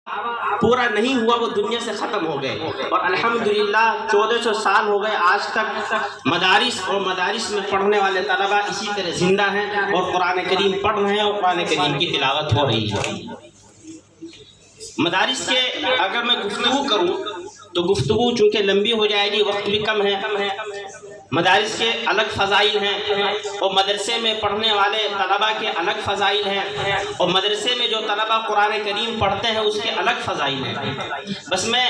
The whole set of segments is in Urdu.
پورا نہیں ہوا وہ دنیا سے ختم ہو گئے، اور الحمدللہ 1400 سال ہو گئے آج تک مدارس اور مدارس میں پڑھنے والے طلبہ اسی طرح زندہ ہیں اور قرآن کریم پڑھ رہے ہیں اور قرآن کریم کی تلاوت ہو رہی ہے۔ مدارس کے اگر میں گفتگو کروں تو گفتگو چونکہ لمبی ہو جائے گی، وقت بھی کم ہے۔ مدارس کے الگ فضائل ہیں اور مدرسے میں پڑھنے والے طلبہ کے الگ فضائل ہیں، اور مدرسے میں جو طلبہ قرآن کریم پڑھتے ہیں اس کے الگ فضائل ہیں۔ بس میں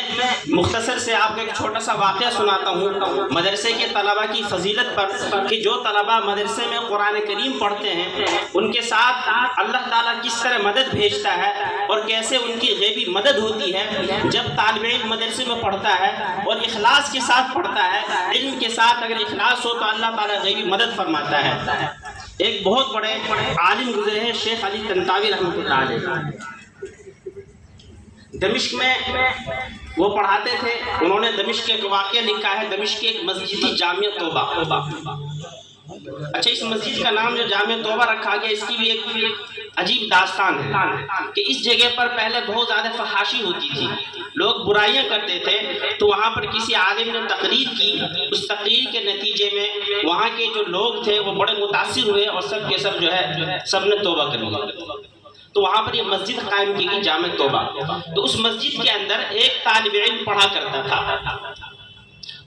مختصر سے آپ کو ایک چھوٹا سا واقعہ سناتا ہوں مدرسے کے طلبہ کی فضیلت پر، کہ جو طلبہ مدرسے میں قرآن کریم پڑھتے ہیں ان کے ساتھ اللہ تعالیٰ کس طرح مدد بھیجتا ہے اور کیسے ان کی غیبی مدد ہوتی ہے۔ جب طالب علم مدرسے میں پڑھتا ہے اور اخلاص کے ساتھ پڑھتا ہے، علم کے ساتھ اگر اخلاص ہو تو اللہ تعالیٰ غیبی مدد فرماتا ہے۔ ایک بہت بڑے عالم گزرے ہیں شیخ علی طنطاوی رحمۃ اللہ علیہ، دمشق میں وہ پڑھاتے تھے۔ انہوں نے دمشق کے ایک واقعہ لکھا ہے، دمشق کی ایک مسجد تھی جامعہ توبہ۔ اچھا، اس مسجد کا نام جو جامعہ توبہ رکھا گیا اس کی بھی ایک عجیب داستان ہے کہ اس جگہ پر پہلے بہت زیادہ فحاشی ہوتی تھی، لوگ برائیاں کرتے تھے، تو وہاں پر کسی عالم نے تقریر کی۔ اس تقریر کے نتیجے میں وہاں کے جو لوگ تھے وہ بڑے متاثر ہوئے اور سب کے سب جو ہے سب نے توبہ کر لی۔ تو وہاں پر یہ مسجد قائم کی گئی جامع توبہ۔ تو اس مسجد کے اندر ایک طالب علم پڑھا کرتا تھا،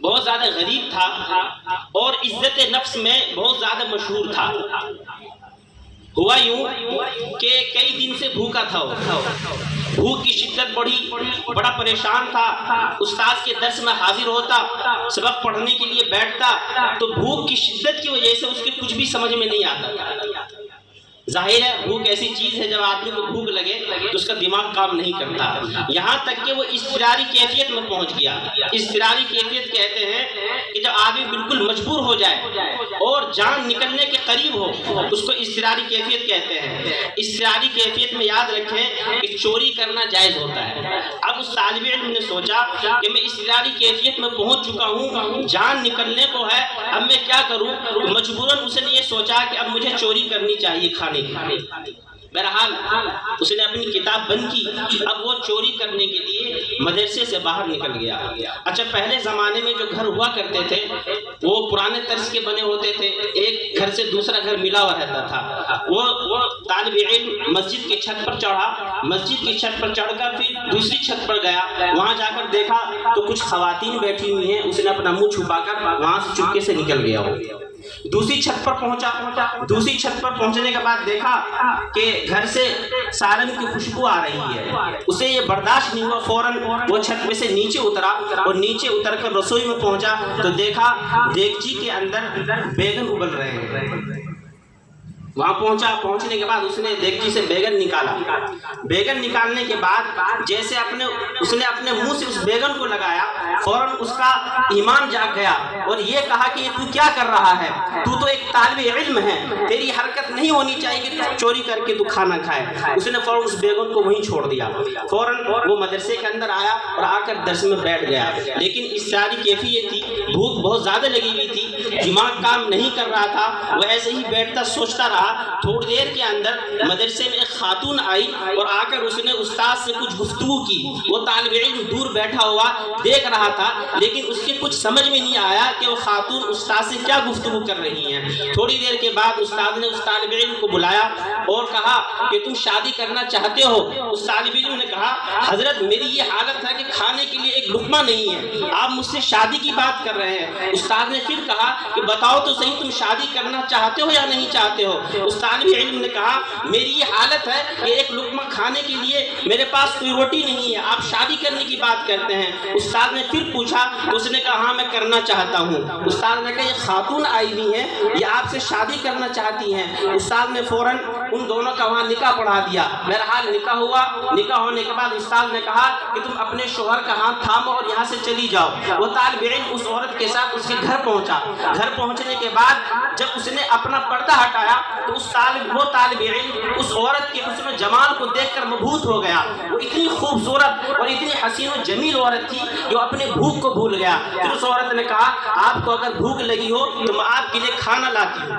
بہت زیادہ غریب تھا اور عزت نفس میں بہت زیادہ مشہور تھا۔ ہوا یوں کہ کئی دن سے بھوکا تھا، بھوک کی شدت بڑھی، بڑا پریشان تھا۔ استاد کے درس میں حاضر ہوتا، سبق پڑھنے کے لیے بیٹھتا تو بھوک کی شدت کی وجہ سے اس کے کچھ بھی سمجھ میں نہیں آتا تھا۔ ظاہر ہے بھوک ایسی چیز ہے جب آدمی کو بھوک لگے تو اس کا دماغ کام نہیں کرتا، یہاں تک کہ وہ اضطراری کیفیت میں پہنچ گیا۔ اضطراری کیفیت کہتے ہیں کہ جب آدمی بالکل مجبور ہو جائے اور جان نکلنے کے قریب ہو اس کو اضطراری کیفیت کہتے ہیں۔ اضطراری کیفیت میں یاد رکھیں کہ چوری کرنا جائز ہوتا ہے۔ اب اس طالب علم نے سوچا کہ میں اضطراری کیفیت میں پہنچ چکا ہوں، جان نکلنے کو ہے، اب میں کیا کروں؟ مجبوراً اس نے یہ سوچا کہ اب مجھے چوری کرنی چاہیے کھانے۔ بہرحال اس نے اپنی کتاب بند کی، اب وہ چوری کرنے کے لیے مدرسے سے باہر نکل گیا۔ اچھا، پہلے زمانے میں جو گھر ہوا کرتے تھے وہ پرانے طرز کے بنے ہوتے تھے، ایک گھر سے دوسرا گھر ملا ہوا رہتا تھا۔ وہ طالب علم مسجد کی چھت پر چڑھا، مسجد کی چھت پر چڑھ کر پھر دوسری چھت پر گیا، وہاں جا کر دیکھا تو کچھ خواتین بیٹھی ہوئی ہیں، اس نے اپنا منہ چھپا کر وہاں سے چپکے سے نکل گیا۔ دوسری چھت پر پہنچا، دوسری چھت پر پہنچنے کے بعد دیکھا کہ گھر سے سالن کی خوشبو آ رہی ہے، اسے یہ برداشت نہیں ہوا، فوراً وہ چھت میں سے نیچے اترا اور نیچے اتر کر رسوئی میں پہنچا تو دیکھا دیگچی کے اندر بیگن ابل رہے ہیں۔ وہاں پہنچنے کے بعد اس نے دیگچی سے بیگن نکالا۔ بیگن نکالنے کے بعد جیسے اس نے اپنے منہ سے اس بیگن کو لگایا، فوراً اس کا ایمان جاگ گیا اور یہ کہا کہ تو کیا کر رہا ہے؟ تو ایک طالب علم ہے، تیری حرکت نہیں ہونی چاہیے کہ تو چوری کر کے تو کھانا کھائے۔ اس نے فوراً اس بیگن کو وہیں چھوڑ دیا، فوراً وہ مدرسے کے اندر آیا اور آ کر درس میں بیٹھ گیا۔ لیکن اس ساری کیفیت تھی، بھوک بہت زیادہ لگی ہوئی تھی، دماغ کام نہیں کر رہا تھا، وہ ایسے ہی بیٹھتا سوچتا رہا۔ تھوڑی دیر کے اندر مدرسے میں ایک خاتون آئی اور آ کر اس نے استاد سے کچھ گفتگو کی۔ وہ طالب علم دور بیٹھا ہوا دیکھ رہا تھا لیکن اس کے کچھ سمجھ میں نہیں آیا کہ وہ خاتون استاد سے کیا گفتگو کر رہی ہیں۔ تھوڑی دیر کے بعد استاد نے اس طالب علم کو بلایا اور کہا کہ تم شادی کرنا چاہتے ہو؟ اس طالب علم نے کہا حضرت میری یہ حالت ہے کہ کھانے کے لیے ایک لقمہ نہیں ہے، آپ مجھ سے شادی کی بات کر رہے ہیں۔ استاد نے پھر کہا کہ بتاؤ تو صحیح تم شادی کرنا چاہتے ہو یا نہیں چاہتے ہو؟ اس طالب علم نے کہا میری یہ حالت ہے کہ ایک لقمہ کھانے کے لیے میرے پاس کوئی روٹی نہیں ہے، آپ شادی کرنے کی بات کرتے ہیں۔ استاد نے پھر پوچھا تو اس نے کہا ہاں میں کرنا چاہتا ہوں۔ استاد نے کہا یہ خاتون آئی ہوئی ہیں، یہ آپ سے شادی کرنا چاہتی ہیں۔ استاد نے فوراً ان دونوں کا وہاں نکاح پڑھا دیا۔ بہرحال نکاح ہوا، نکاح ہونے کے بعد استاد نے کہا کہ تم اپنے شوہر کا ہاتھ تھامو اور یہاں سے چلی جاؤ۔ وہ طالب علم اس عورت کے ساتھ اس کے گھر پہنچا۔ گھر پہنچنے کے بعد جب اس نے اپنا پردہ ہٹایا تو وہ طالب علم اس عورت کے حسن و جمال کو دیکھ کر مبہوت ہو گیا۔ وہ اتنی خوبصورت اور اتنی حسین و جمیل عورت تھی جو اپنے بھوک کو بھول گیا۔ پھر اس عورت نے کہا آپ کو اگر بھوک لگی ہو تو میں آپ کے لیے کھانا لاتی ہوں۔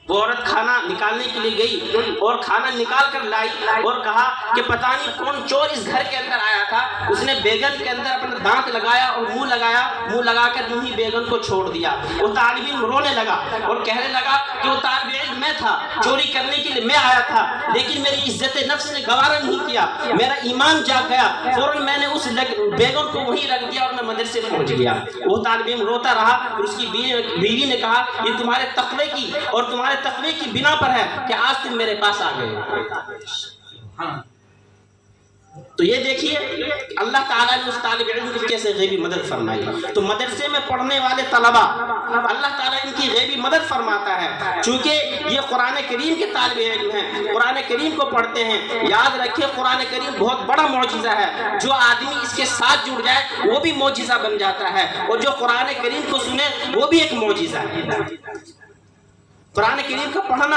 وہ عورت کھانا نکالنے کے لیے گئی اور کھانا نکال کر لائی اور کہا کہ پتہ نہیں کون چور اس گھر کے اندر آیا تھا، اس نے بیگن کے اندر اپنا دانت لگایا اور منہ لگا کر یوں ہی بیگن کو چھوڑ دیا۔ وہ طالب علم رونے لگا اور کہنے لگا کہ وہ طالب علم میں تھا، چوری کرنے کے لیے میں آیا تھا، لیکن میری عزت نفس نے گوارا نہیں کیا، میرا ایمان جاگ گیا، فوراً میں نے اس بیگن کو وہیں رکھ دیا اور میں مدرسے پہنچ گیا۔ وہ طالب علم روتا رہا، پھر اس کی بیوی نے کہا یہ تمہارے تقوی کی اور تمہارے تقوی کی بنا پر ہے کہ آج تم میرے پاس آ گئے۔ تو یہ دیکھیے اللہ تعالیٰ نے اس طالب علم کی کیسے غیبی مدد فرمائی۔ تو مدرسے میں پڑھنے والے طلبہ اللہ تعالیٰ ان کی غیبی مدد فرماتا ہے، چونکہ یہ قرآن کریم کے طالب علم ہیں، قرآن کریم کو پڑھتے ہیں۔ یاد رکھیں قرآن کریم بہت بڑا معجزہ ہے، جو آدمی اس کے ساتھ جڑ جائے وہ بھی معجزہ بن جاتا ہے، اور جو قرآن کریم کو سنے وہ بھی ایک معجزہ ہے۔ قرآن کریم کا پڑھنا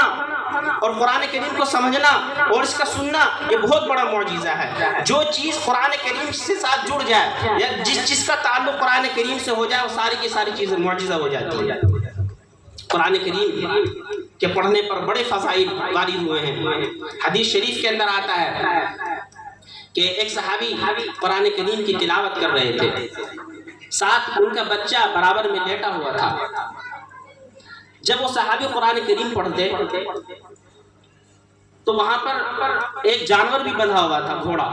اور قرآن کریم کو سمجھنا اور اس کا سننا یہ بہت بڑا معجزہ ہے۔ جو چیز قرآن کریم سے ساتھ جڑ جائے یا جس چیز کا تعلق قرآن کریم سے ہو جائے وہ ساری کی ساری چیزیں معجزہ ہو جاتی ہیں۔ قرآن کریم کے پڑھنے پر بڑے فضائل وارد ہوئے ہیں۔ حدیث شریف کے اندر آتا ہے کہ ایک صحابی قرآن کریم کی تلاوت کر رہے تھے، ساتھ ان کا بچہ برابر میں لیٹا ہوا تھا۔ جب وہ صحابی قرآن کریم پڑھتے تو وہاں پر ایک جانور بھی بندھا ہوا تھا، گھوڑا۔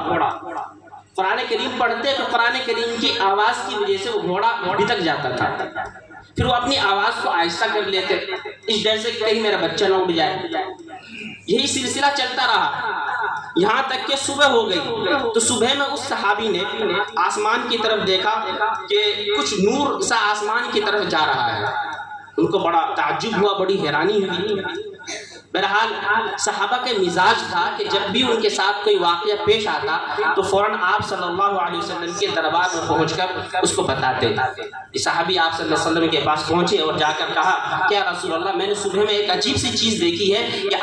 قرآن کریم پڑھتے تو قرآن کریم کی آواز کی وجہ سے وہ گھوڑا بھٹک جاتا تھا، پھر وہ اپنی آواز کو آہستہ کر لیتے اس ڈر سے کہ کہیں میرا بچہ نہ اٹھ جائے۔ یہی سلسلہ چلتا رہا یہاں تک کہ صبح ہو گئی۔ تو صبح میں اس صحابی نے آسمان کی طرف دیکھا کہ کچھ نور سا آسمان کی طرف جا رہا ہے۔ ان کو بڑا تعجب ہوا، بڑی حیرانی ہوئی۔ بہرحال صحابہ کے مزاج تھا کہ جب بھی ان کے ساتھ کوئی واقعہ پیش آتا تو فوراً آپ صلی اللہ علیہ وسلم کے دربار میں پہنچ کر اس کو بتاتے۔ صحابی آپ صلی اللہ علیہ وسلم کے پاس پہنچے اور جا کر کہا کہ یا رسول اللہ، میں نے صبح میں ایک عجیب سی چیز دیکھی ہے کہ